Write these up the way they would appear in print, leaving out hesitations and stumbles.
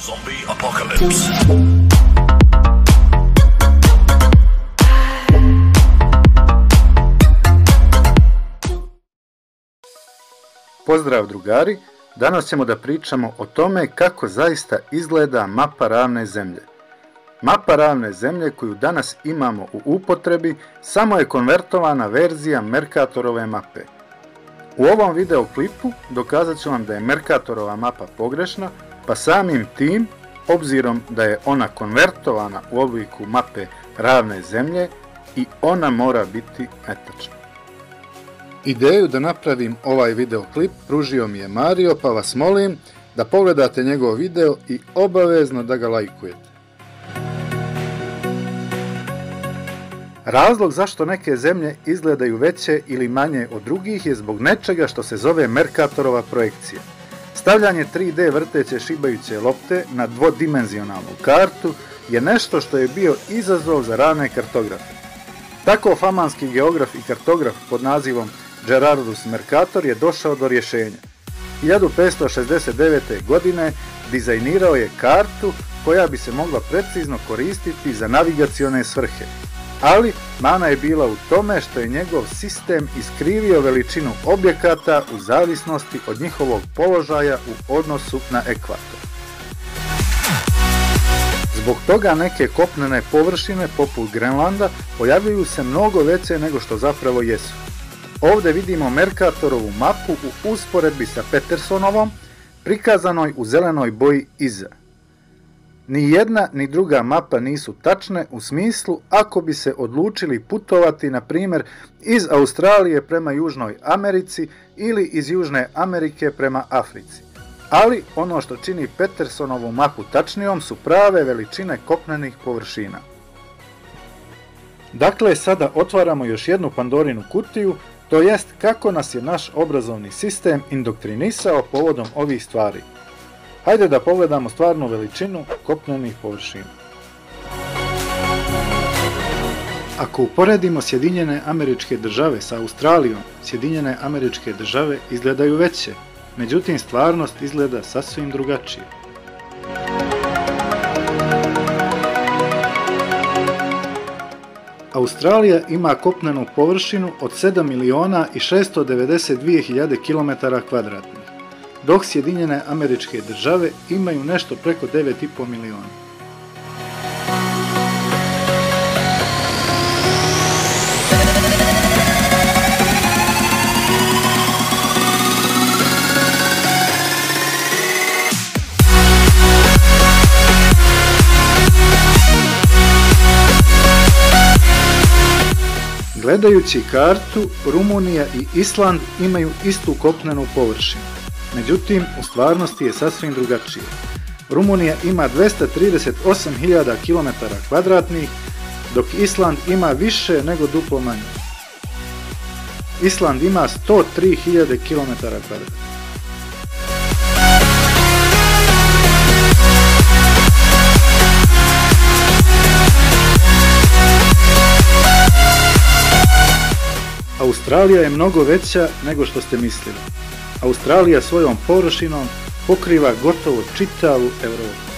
Zombie Apocalypse. Pozdrav drugari, danas ćemo da pričamo o tome kako zaista izgleda mapa ravne zemlje. Mapa ravne zemlje koju danas imamo u upotrebi samo je konvertovana verzija Mercatorove mape. U ovom videoklipu dokazat ću vam da je Mercatorova mapa pogrešna, pa samim tim, obzirom da je ona konvertovana u obliku mape ravne zemlje, i ona mora biti netačna. Ideju da napravim ovaj videoklip pružio mi je Mario, pa vas molim da pogledate njegov video i obavezno da ga lajkujete. Razlog zašto neke zemlje izgledaju veće ili manje od drugih je zbog nečega što se zove Mercatorova projekcija. Stavljanje 3D vrteće šibajuće lopte na dvodimenzionalnu kartu je nešto što je bio izazov za rane kartografe. Tako flamanski geograf i kartograf pod nazivom Gerardus Mercator je došao do rješenja. 1569. godine dizajnirao je kartu koja bi se mogla precizno koristiti za navigacione svrhe. Ali mana je bila u tome što je njegov sistem iskrivio veličinu objekata u zavisnosti od njihovog položaja u odnosu na ekvator. Zbog toga neke kopnene površine poput Grenlanda pojavljuju se mnogo veće nego što zapravo jesu. Ovdje vidimo Mercatorovu mapu u usporedbi sa Petersonovom, prikazanoj u zelenoj boji iza. Ni jedna ni druga mapa nisu tačne u smislu ako bi se odlučili putovati, na primjer, iz Australije prema Južnoj Americi ili iz Južne Amerike prema Africi. Ali ono što čini Petersonovu mapu tačnijom su prave veličine kopnenih površina. Dakle, sada otvaramo još jednu Pandorinu kutiju, to jest kako nas je naš obrazovni sistem indoktrinisao povodom ovih stvari. Hajde da pogledamo stvarnu veličinu kopnenih površina. Ako uporedimo Sjedinjene Američke Države sa Australijom, Sjedinjene Američke Države izgledaju veće, međutim stvarnost izgleda sasvim drugačije. Australija ima kopnenu površinu od 7.692.000 km2, dok Sjedinjene Američke Države imaju nešto preko 9,5 miliona. Gledajući kartu, Rumunija i Island imaju istu kopnenu površinu. Međutim, u stvarnosti je sasvim drugačije. Rumunija ima 238.000 km2, dok Island ima više nego duplo manje. Island ima 103.000 km2. Australija je mnogo veća nego što ste mislili. Australija svojom površinom pokriva gotovo čitavu Europu.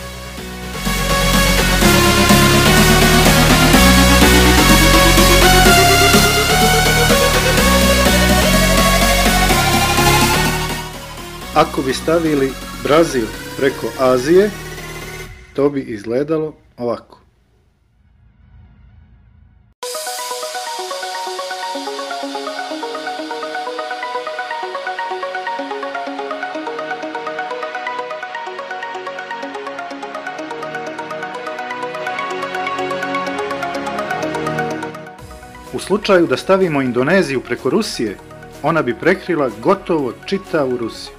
Ako bi stavili Brazil preko Azije, to bi izgledalo ovako. U slučaju da stavimo Indoneziju preko Rusije, ona bi prekrila gotovo čitavu Rusiju.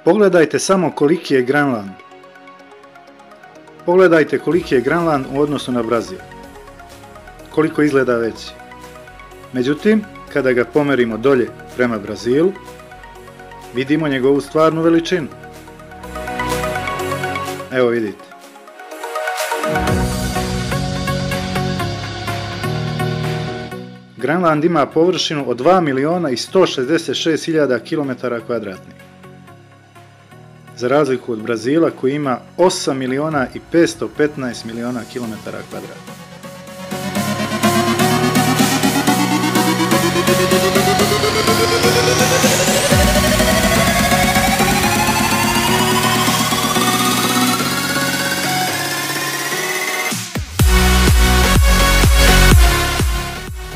Pogledajte samo koliki je Grenland. Pogledajte koliki je Grenland u odnosu na Brazil. Koliko izgleda veći. Međutim, kada ga pomerimo dolje prema Brazilu, vidimo njegovu stvarnu veličinu. Evo vidite. Grenland ima površinu od 2.166.000 km², za razliku od Brazila koji ima 8.515.000 km².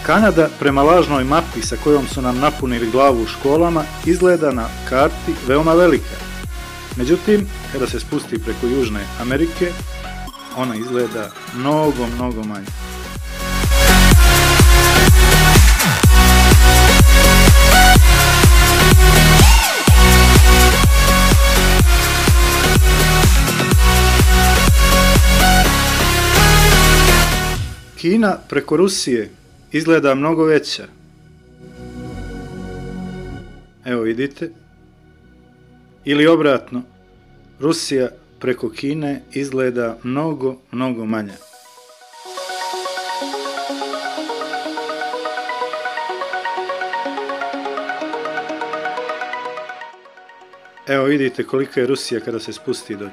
Kanada, prema lažnoj mapi sa kojom su nam napunili glavu u školama, izgleda na karti veoma velika. Međutim, kada se spusti preko Južne Amerike, ona izgleda mnogo, mnogo manje. Kina preko Rusije izgleda mnogo veća. Evo vidite. Ili obratno, Rusija preko Kine izgleda mnogo, mnogo manja. Evo vidite kolika je Rusija kada se spusti dolje.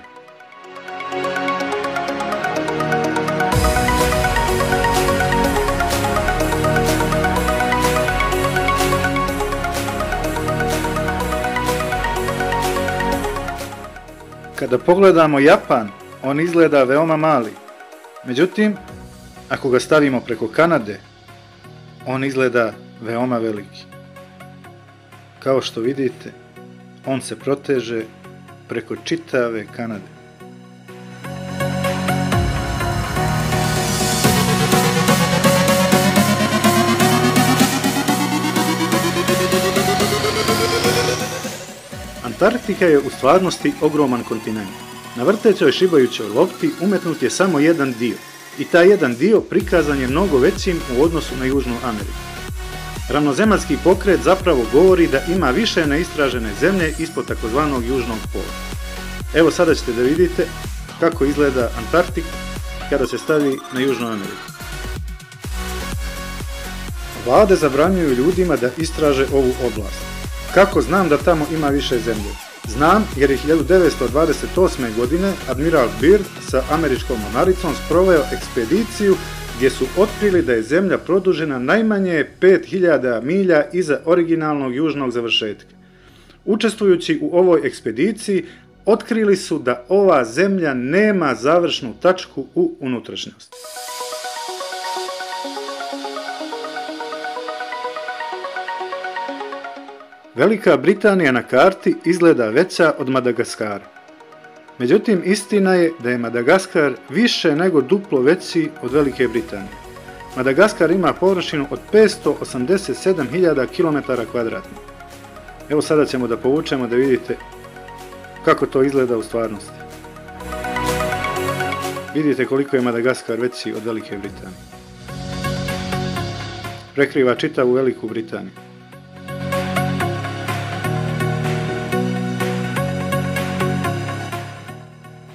Kada pogledamo Japan, on izgleda veoma mali. Međutim, ako ga stavimo preko Kanade, on izgleda veoma veliki. Kao što vidite, on se proteže preko čitave Kanade. Antarktika je u stvarnosti ogroman kontinent. Na vrtećoj šibajućoj lopti umetnut je samo jedan dio i taj jedan dio prikazan je mnogo većim u odnosu na Južnu Ameriku. Ravnozemaljski pokret zapravo govori da ima više neistražene zemlje ispod takozvanog južnog pola. Evo sada ćete da vidite kako izgleda Antarktik kada se stavi na Južnu Ameriku. Vlade zabranjuju ljudima da istraže ovu oblast. Kako znam da tamo ima više zemlje? Znam jer je 1928. godine admiral Byrd sa američkom mornaricom sproveo ekspediciju gdje su otkrili da je zemlja produžena najmanje 5000 milja iza originalnog južnog završetka. Učestvujući u ovoj ekspediciji, otkrili su da ova zemlja nema završnu tačku u unutrašnjosti. Velika Britanija na karti izgleda veća od Madagaskara. Međutim, istina je da je Madagaskar više nego duplo veći od Velike Britanije. Madagaskar ima površinu od 587.000 km². Evo sada ćemo da povučemo da vidite kako to izgleda u stvarnosti. Vidite koliko je Madagaskar veći od Velike Britanije. Prekriva čitavu Veliku Britaniju.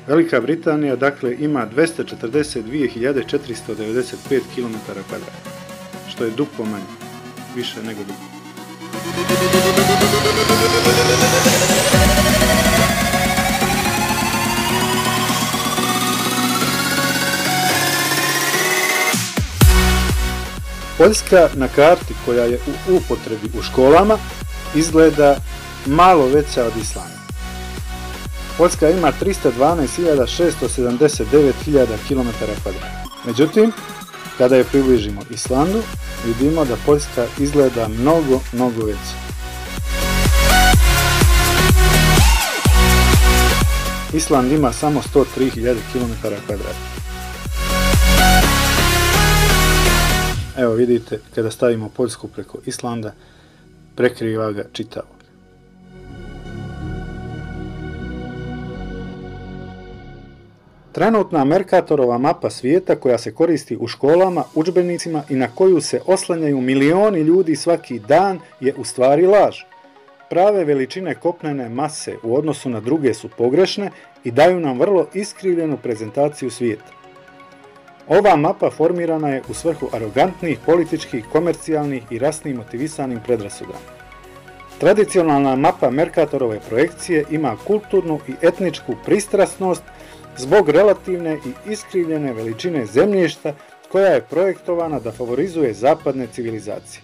Velika Britanija dakle ima 242.495 km², što je duplo manje, više nego duplo. Poljska na karti koja je u upotrebi u školama izgleda malo veća od Islanda. Poljska ima 312.679 km². Međutim, kada je približimo Islandu, vidimo da Poljska izgleda mnogo, mnogo veća. Island ima samo 103.000 km². Evo vidite, kada stavimo Poljsku preko Islanda, prekriva ga čitavo. Trenutna Mercatorova mapa svijeta koja se koristi u školama, udžbenicima i na koju se oslanjaju milioni ljudi svaki dan je u stvari laž. Prave veličine kopnene mase u odnosu na druge su pogrešne i daju nam vrlo iskrivljenu prezentaciju svijeta. Ova mapa formirana je u svrhu arogantnih, političkih, komercijalnih i rasnih motivisanih predrasuda. Tradicionalna mapa Mercatorove projekcije ima kulturnu i etničku pristrasnost zbog relativne i iskrivljene veličine zemljišta koja je projektovana da favorizuje zapadne civilizacije.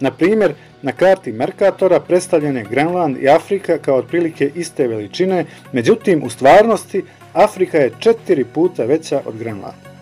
Na primjer, na karti Mercatora predstavljen je Grenland i Afrika kao otprilike iste veličine, međutim u stvarnosti Afrika je 4 puta veća od Grenlanda.